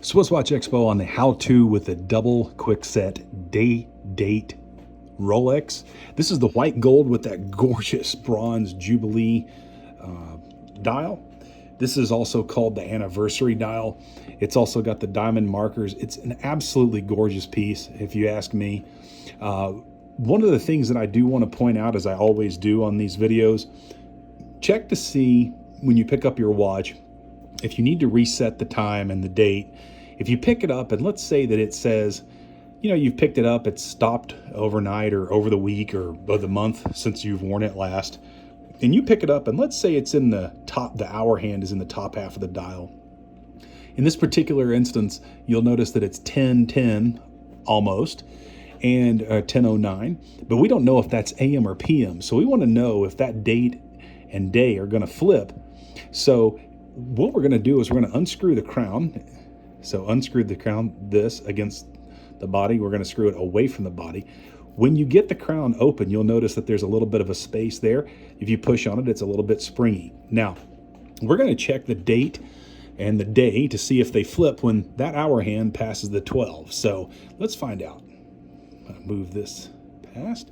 SwissWatchExpo on the how-to with the Double Quickset Day-Date Rolex. This is the white gold with that gorgeous bronze Jubilee dial. This is also called the anniversary dial. It's also got the diamond markers. It's an absolutely gorgeous piece, if you ask me. One of the things that I do want to point out, as I always do on these videos, check to see when you pick up your watch, if you need to reset the time and the date. If you pick it up and let's say that it says, you know, you've picked it up, it's stopped overnight or over the week or the month since you've worn it last, and you pick it up and let's say it's in the top, the hour hand is in the top half of the dial. In this particular instance, you'll notice that it's 10:10 almost and 10:09, but we don't know if that's AM or PM. So we want to know if that date and day are going to flip. So what we're going to do is we're going to unscrew the crown. So unscrew the crown, this against the body. We're going to screw it away from the body. When you get the crown open, you'll notice that there's a little bit of a space there. If you push on it, it's a little bit springy. Now, we're going to check the date and the day to see if they flip when that hour hand passes the 12. So let's find out. I'm going to move this past.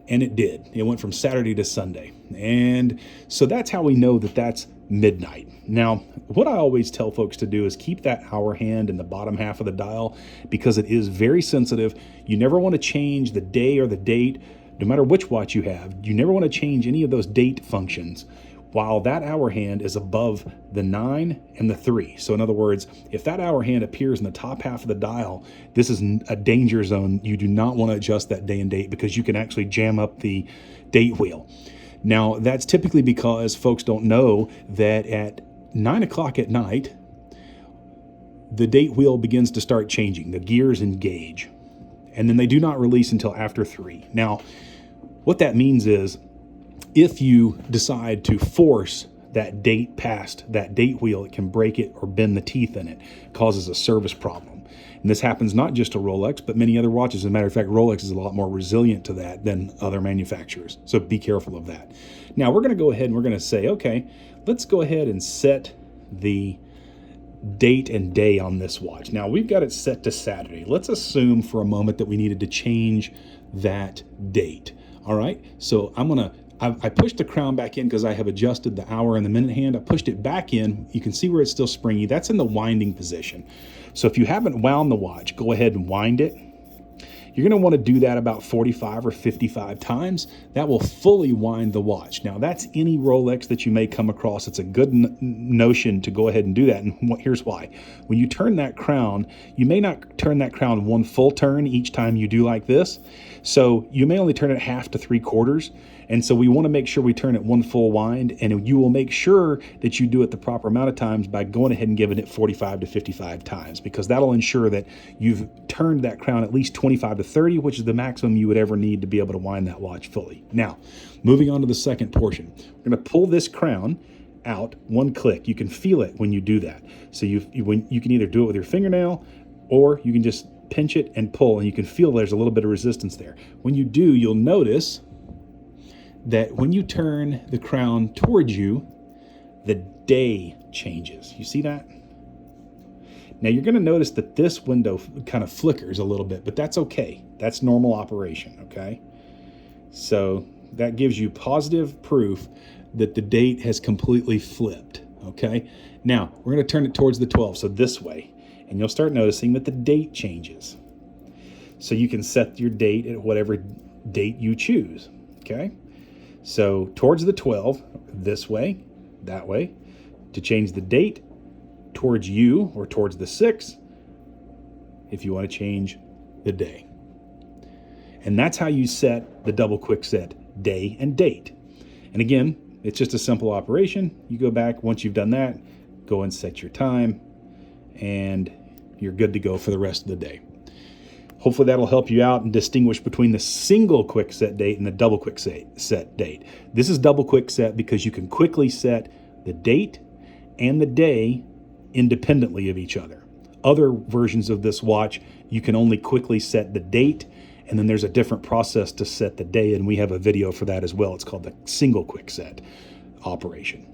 And it did. It went from Saturday to Sunday. And so that's how we know that that's midnight. Now, what I always tell folks to do is keep that hour hand in the bottom half of the dial because it is very sensitive. You never want to change the day or the date, no matter which watch you have. You never want to change any of those date functions while that hour hand is above the 9 and the 3. So in other words, if that hour hand appears in the top half of the dial, this is a danger zone. You do not want to adjust that day and date because you can actually jam up the date wheel. Now, that's typically because folks don't know that at 9 o'clock at night, the date wheel begins to start changing. The gears engage, and then they do not release until after 3. Now, what that means is if you decide to force that date past that date wheel, it can break it or bend the teeth in it, causes a service problem. And this happens not just to Rolex, but many other watches. As a matter of fact, Rolex is a lot more resilient to that than other manufacturers. So be careful of that. Now we're going to go ahead and we're going to say, okay, let's go ahead and set the date and day on this watch. Now we've got it set to Saturday. Let's assume for a moment that we needed to change that date. All right. So I pushed the crown back in because I have adjusted the hour and the minute hand. I pushed it back in. You can see where it's still springy. That's in the winding position. So if you haven't wound the watch, go ahead and wind it. You're going to want to do that about 45 or 55 times. That will fully wind the watch. Now, that's any Rolex that you may come across. It's a good notion to go ahead and do that. And here's why. When you turn that crown, you may not turn that crown one full turn each time you do like this. So you may only turn it half to 3/4. And so we want to make sure we turn it one full wind, and you will make sure that you do it the proper amount of times by going ahead and giving it 45 to 55 times, because that'll ensure that you've turned that crown at least 25 to 30, which is the maximum you would ever need to be able to wind that watch fully. Now, moving on to the second portion, we're going to pull this crown out one click. You can feel it when you do that. So you can either do it with your fingernail or you can just pinch it and pull, and you can feel there's a little bit of resistance there. When you do, you'll notice that when you turn the crown towards you, the day changes. You see that? Now you're going to notice that this window kind of flickers a little bit, but that's okay. That's normal operation, okay? So that gives you positive proof that the date has completely flipped, okay? Now we're going to turn it towards the 12, so this way, and you'll start noticing that the date changes. So you can set your date at whatever date you choose, okay? So towards the 12, this way, that way. To change the date, towards you or towards the 6, if you want to change the day. And that's how you set the Double Quickset day and date. And again, it's just a simple operation. You go back, once you've done that, go and set your time, and you're good to go for the rest of the day. Hopefully that'll help you out and distinguish between the single quickset date and the double quickset date. This is double quickset because you can quickly set the date and the day independently of each other. Other versions of this watch, you can only quickly set the date, and then there's a different process to set the day, and we have a video for that as well. It's called the single quickset operation.